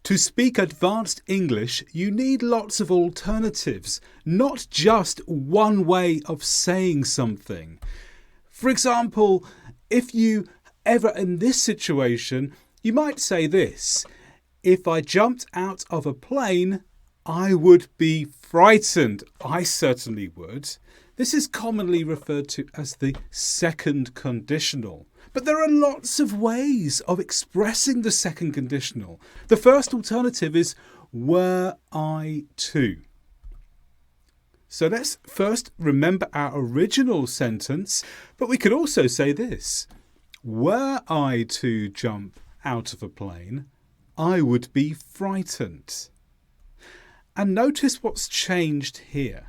To speak advanced English, you need lots of alternatives, not just one way of saying something. For example, if you ever in this situation, you might say this: if I jumped out of a plane, I would be frightened. I certainly would. This is commonly referred to as the second conditional. But there are lots of ways of expressing the second conditional. The first alternative is were I to. So let's first remember our original sentence, but we could also say this: were I to jump out of a plane, I would be frightened. And notice what's changed here.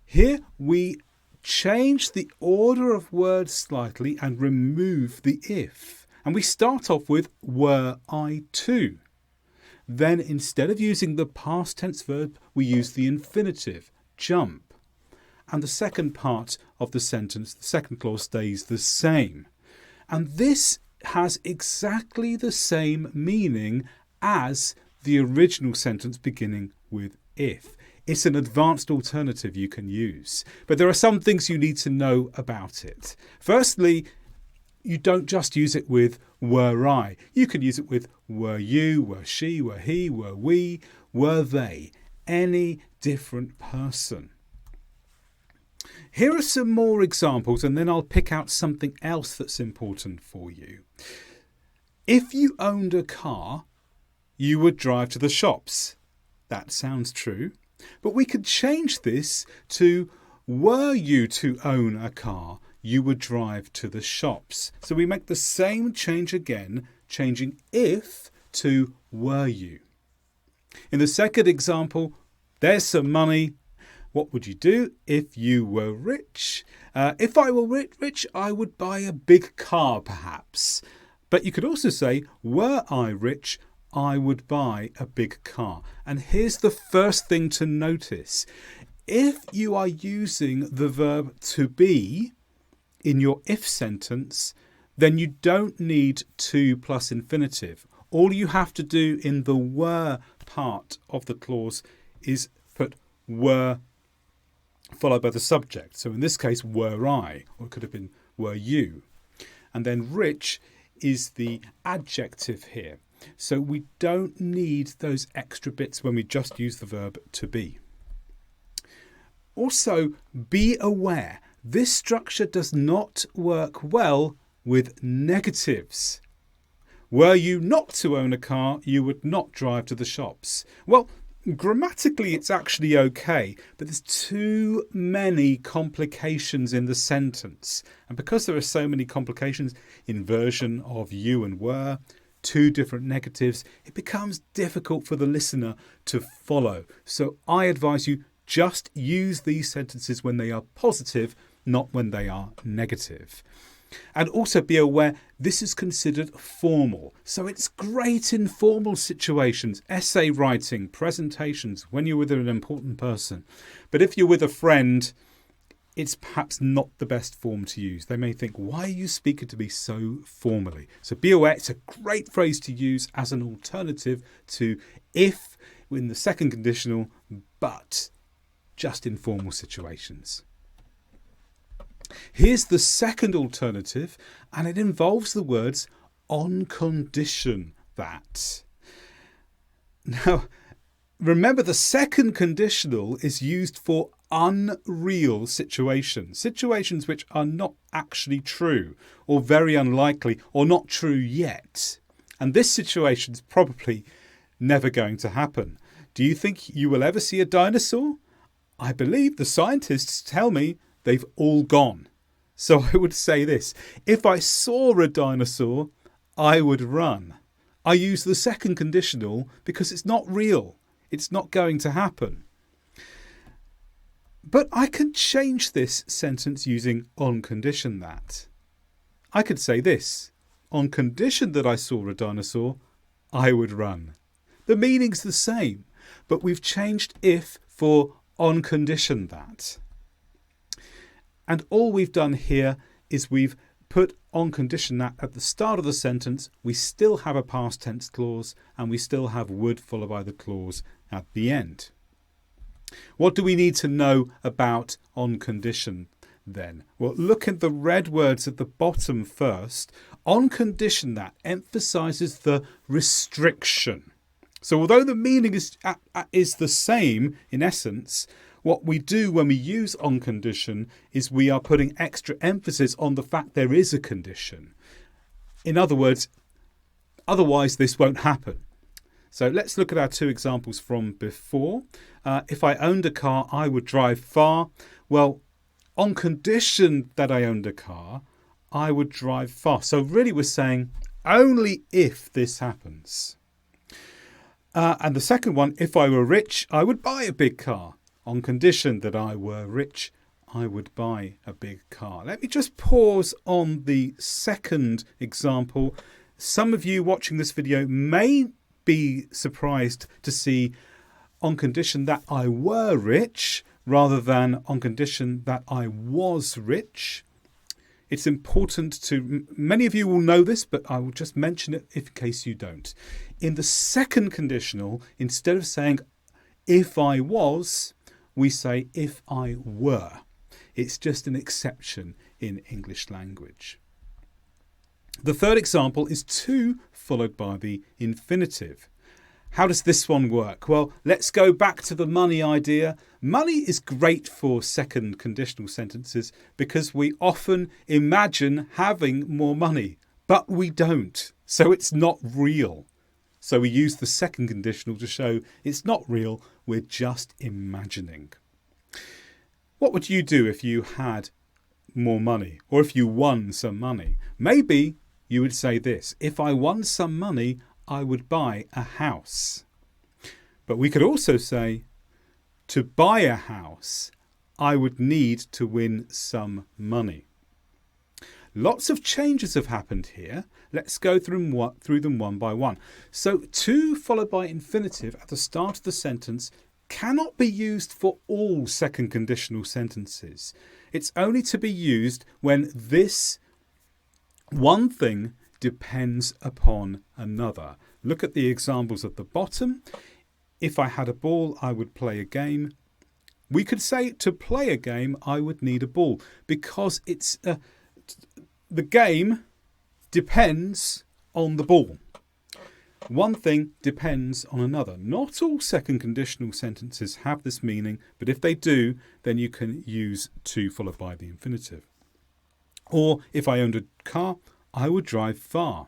Here we change the order of words slightly and remove the if. And we start off with were I to. Then instead of using the past tense verb, we use the infinitive, jump. And the second part of the sentence, the second clause, stays the same. And this has exactly the same meaning as the original sentence beginning with if. It's an advanced alternative you can use. But there are some things you need to know about it. Firstly, you don't just use it with were I. You can use it with were you, were she, were he, were we, were they. Any different person. Here are some more examples, and then I'll pick out something else that's important for you. If you owned a car, you would drive to the shops. That sounds true. But we could change this to were you to own a car, you would drive to the shops. So we make the same change again, changing if to were you. In the second example, there's some money. What would you do if you were rich? If I were rich, I would buy a big car, perhaps. But you could also say, were I rich, I would buy a big car. And here's the first thing to notice. If you are using the verb to be in your if sentence, then you don't need to plus infinitive. All you have to do in the were part of the clause is put were followed by the subject. So in this case, were I, or it could have been were you. And then rich is the adjective here. So we don't need those extra bits when we just use the verb to be. Also, be aware, this structure does not work well with negatives. Were you not to own a car, you would not drive to the shops. Well, grammatically it's actually okay, but there's too many complications in the sentence. And because there are so many complications, inversion of you and were, two different negatives, it becomes difficult for the listener to follow. So I advise you just use these sentences when they are positive, not when they are negative. And also be aware this is considered formal. So it's great in formal situations, essay writing, presentations, when you're with an important person. But if you're with a friend, it's perhaps not the best form to use. They may think, why are you speaking to me so formally? So be aware, it's a great phrase to use as an alternative to if in the second conditional, but just in formal situations. Here's the second alternative, and it involves the words on condition that. Now, remember the second conditional is used for unreal situations, situations which are not actually true or very unlikely or not true yet. And this situation is probably never going to happen. Do you think you will ever see a dinosaur? I believe the scientists tell me they've all gone. So I would say this: if I saw a dinosaur, I would run. I use the second conditional because it's not real. It's not going to happen. But I can change this sentence using on condition that. I could say this: on condition that I saw a dinosaur, I would run. The meaning's the same, but we've changed if for on condition that. And all we've done here is we've put on condition that at the start of the sentence, we still have a past tense clause and we still have would followed by the clause at the end. What do we need to know about on condition then? Well, look at the red words at the bottom first. On condition that emphasizes the restriction. So although the meaning is the same in essence, what we do when we use on condition is we are putting extra emphasis on the fact there is a condition. In other words, otherwise this won't happen. So let's look at our two examples from before. If I owned a car, I would drive far. Well, on condition that I owned a car, I would drive far. So really we're saying only if this happens. And the second one, if I were rich, I would buy a big car. On condition that I were rich, I would buy a big car. Let me just pause on the second example. Some of you watching this video may be surprised to see on condition that I were rich rather than on condition that I was rich. It's important to, many of you will know this, but I will just mention it in case you don't. In the second conditional, instead of saying if I was, we say if I were. It's just an exception in English language. The third example is to followed by the infinitive. How does this one work? Well, let's go back to the money idea. Money is great for second conditional sentences because we often imagine having more money, but we don't. So it's not real. So we use the second conditional to show it's not real, we're just imagining. What would you do if you had more money or if you won some money? Maybe you would say this: if I won some money, I would buy a house. But we could also say, to buy a house, I would need to win some money. Lots of changes have happened here. Let's go through them one by one. So to followed by infinitive at the start of the sentence cannot be used for all second conditional sentences. It's only to be used when this one thing depends upon another. Look at the examples at the bottom. If I had a ball, I would play a game. We could say to play a game, I would need a ball because it's the game depends on the ball. One thing depends on another. Not all second conditional sentences have this meaning, but if they do, then you can use to followed by the infinitive. Or if I owned a car, I would drive far.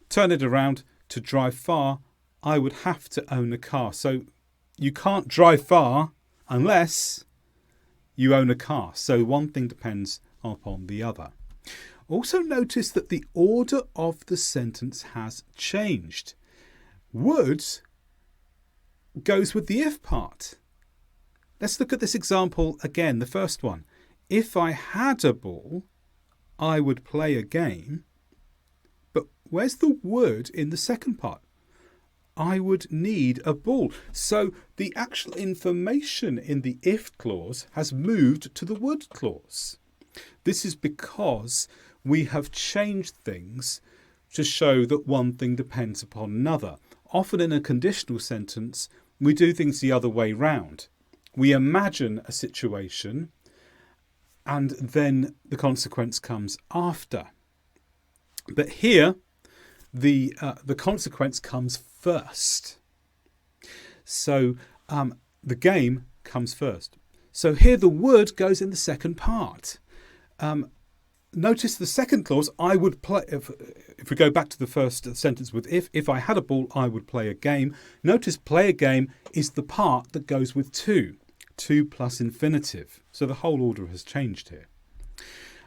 Turn it around, to drive far, I would have to own a car. So you can't drive far unless you own a car. So one thing depends upon the other. Also notice that the order of the sentence has changed. Would goes with the if part. Let's look at this example again, the first one. If I had a ball, I would play a game. But where's the would in the second part? I would need a ball. So the actual information in the if clause has moved to the would clause. This is because we have changed things to show that one thing depends upon another. Often in a conditional sentence, we do things the other way round. We imagine a situation and then the consequence comes after. But here, the consequence comes first. So the game comes first. So here the would goes in the second part. Notice the second clause, I would play, if we go back to the first sentence with if I had a ball, I would play a game. Notice play a game is the part that goes with to plus infinitive. So the whole order has changed here.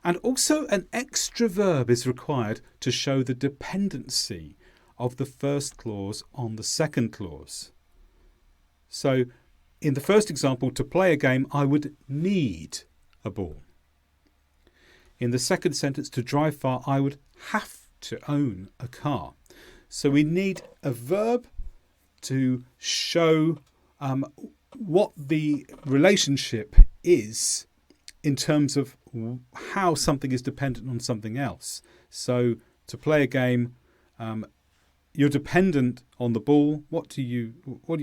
And also an extra verb is required to show the dependency of the first clause on the second clause. So in the first example, to play a game, I would need a ball. In the second sentence, to drive far, I would have to own a car. So we need a verb to show what the relationship is in terms of how something is dependent on something else. So to play a game, you're dependent on the ball. What are you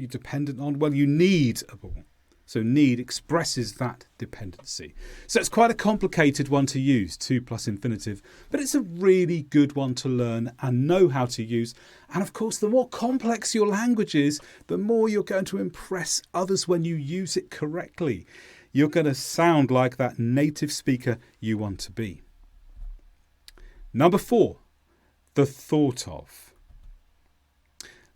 dependent on? Well, you need a ball. So need expresses that dependency. So it's quite a complicated one to use, to plus infinitive, but it's a really good one to learn and know how to use. And of course, the more complex your language is, the more you're going to impress others when you use it correctly. You're going to sound like that native speaker you want to be. Number 4, the thought of.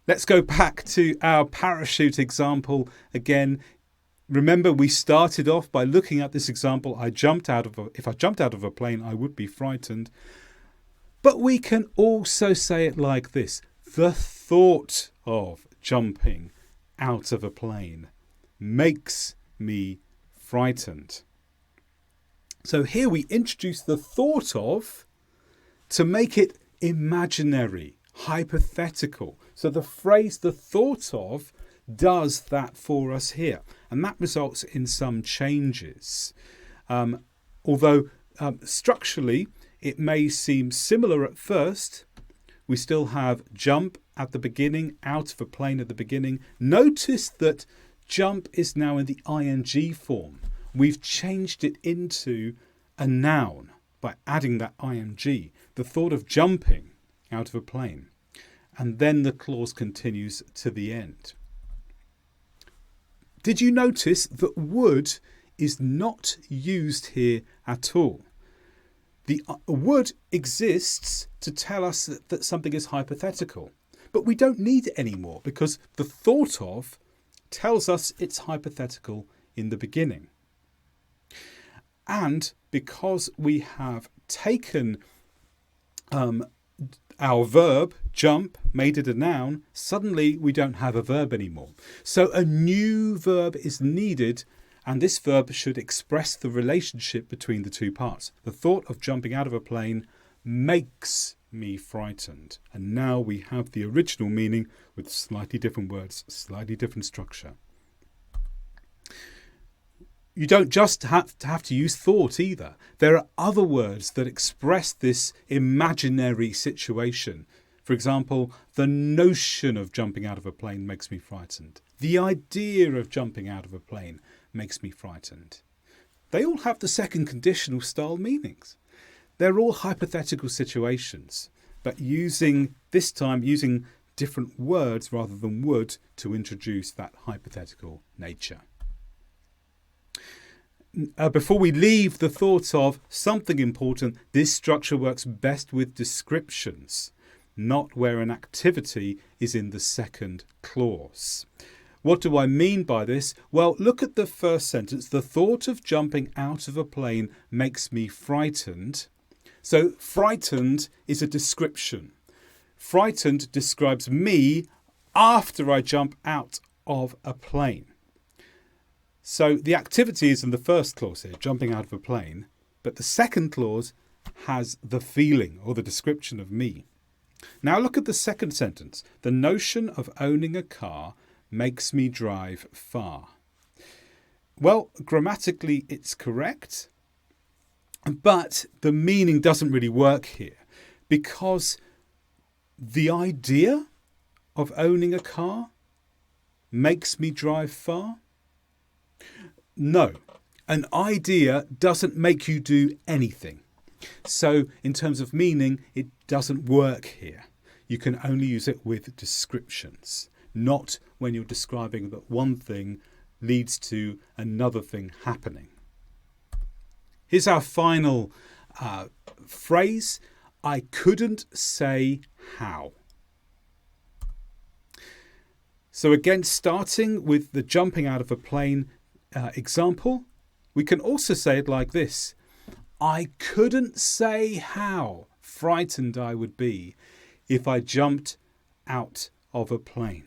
Let's go back to our parachute example again. Remember, we started off by looking at this example. If I jumped out of a plane, I would be frightened. But we can also say it like this. The thought of jumping out of a plane makes me frightened. So here we introduce the thought of to make it imaginary, hypothetical. So the phrase the thought of does that for us here, and that results in some changes. Although structurally it may seem similar at first, we still have jump at the beginning, out of a plane at the beginning. Notice that jump is now in the ing form. We've changed it into a noun by adding that ing. The thought of jumping out of a plane. And then the clause continues to the end. Did you notice that would is not used here at all? The would exists to tell us that something is hypothetical, but we don't need it anymore because the thought of tells us it's hypothetical in the beginning. And because we have taken our verb, jump, made it a noun, suddenly we don't have a verb anymore. So a new verb is needed, and this verb should express the relationship between the two parts. The thought of jumping out of a plane makes me frightened. And now we have the original meaning with slightly different words, slightly different structure. You don't just have to use thought either. There are other words that express this imaginary situation. For example, the notion of jumping out of a plane makes me frightened. The idea of jumping out of a plane makes me frightened. They all have the second conditional style meanings. They're all hypothetical situations, but this time using different words rather than would to introduce that hypothetical nature. Before we leave the thought of something important, this structure works best with descriptions, not where an activity is in the second clause. What do I mean by this? Well, look at the first sentence. The thought of jumping out of a plane makes me frightened. So frightened is a description. Frightened describes me after I jump out of a plane. So the activity is in the first clause here, jumping out of a plane, but the second clause has the feeling or the description of me. Now look at the second sentence. The notion of owning a car makes me drive far. Well, grammatically it's correct, but the meaning doesn't really work here because the idea of owning a car makes me drive far. No, an idea doesn't make you do anything. So in terms of meaning, it doesn't work here. You can only use it with descriptions, not when you're describing that one thing leads to another thing happening. Here's our final phrase. I couldn't say how. So again, starting with the jumping out of a plane example, we can also say it like this. I couldn't say how frightened I would be if I jumped out of a plane.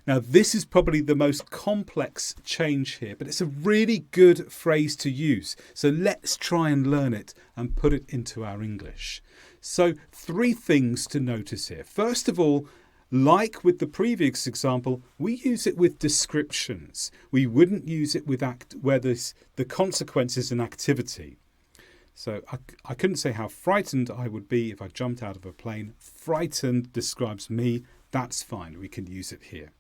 Now, this is probably the most complex change here, but it's a really good phrase to use. So let's try and learn it and put it into our English. So 3 things to notice here. First of all, like with the previous example, we use it with descriptions. We wouldn't use it with where the consequence is an activity. So I couldn't say how frightened I would be if I jumped out of a plane. Frightened describes me. That's fine. We can use it here.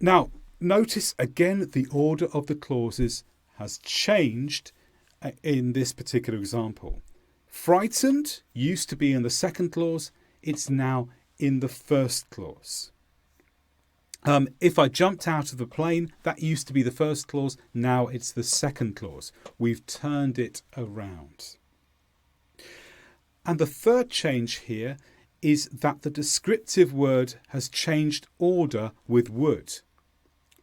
Now, notice again the order of the clauses has changed in this particular example. Frightened used to be in the second clause. It's now in the first clause. If I jumped out of the plane, that used to be the first clause. Now it's the second clause. We've turned it around. And the third change here is that the descriptive word has changed order with would.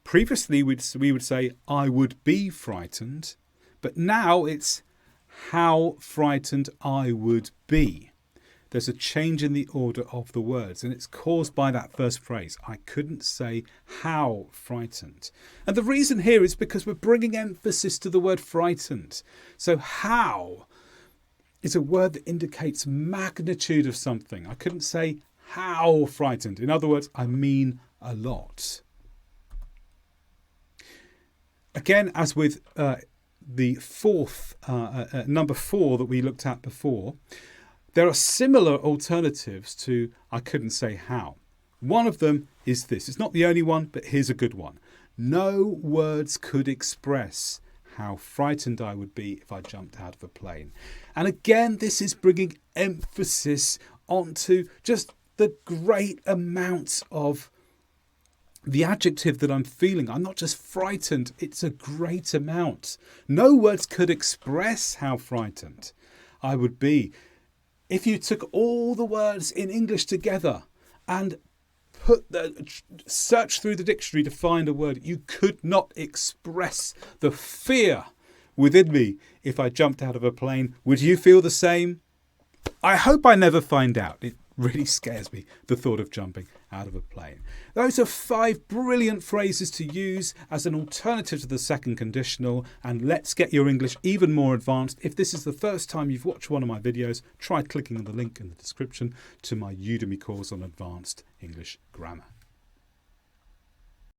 Previously, we would say, I would be frightened. But now it's how frightened I would be. There's a change in the order of the words, and it's caused by that first phrase. I couldn't say how frightened. And the reason here is because we're bringing emphasis to the word frightened. So how is a word that indicates magnitude of something. I couldn't say how frightened. In other words, I mean a lot. Again, as with the fourth, number 4 that we looked at before, there are similar alternatives to I couldn't say how. One of them is this. It's not the only one, but here's a good one. No words could express how frightened I would be if I jumped out of a plane. And again, this is bringing emphasis onto just the great amounts of the adjective that I'm feeling. I'm not just frightened, it's a great amount. No words could express how frightened I would be. If you took all the words in English together and search through the dictionary to find a word, you could not express the fear within me if I jumped out of a plane. Would you feel the same? I hope I never find out. It really scares me, the thought of jumping out of a plane. Those are 5 brilliant phrases to use as an alternative to the second conditional, and let's get your English even more advanced. If this is the first time you've watched one of my videos, try clicking on the link in the description to my Udemy course on advanced English grammar.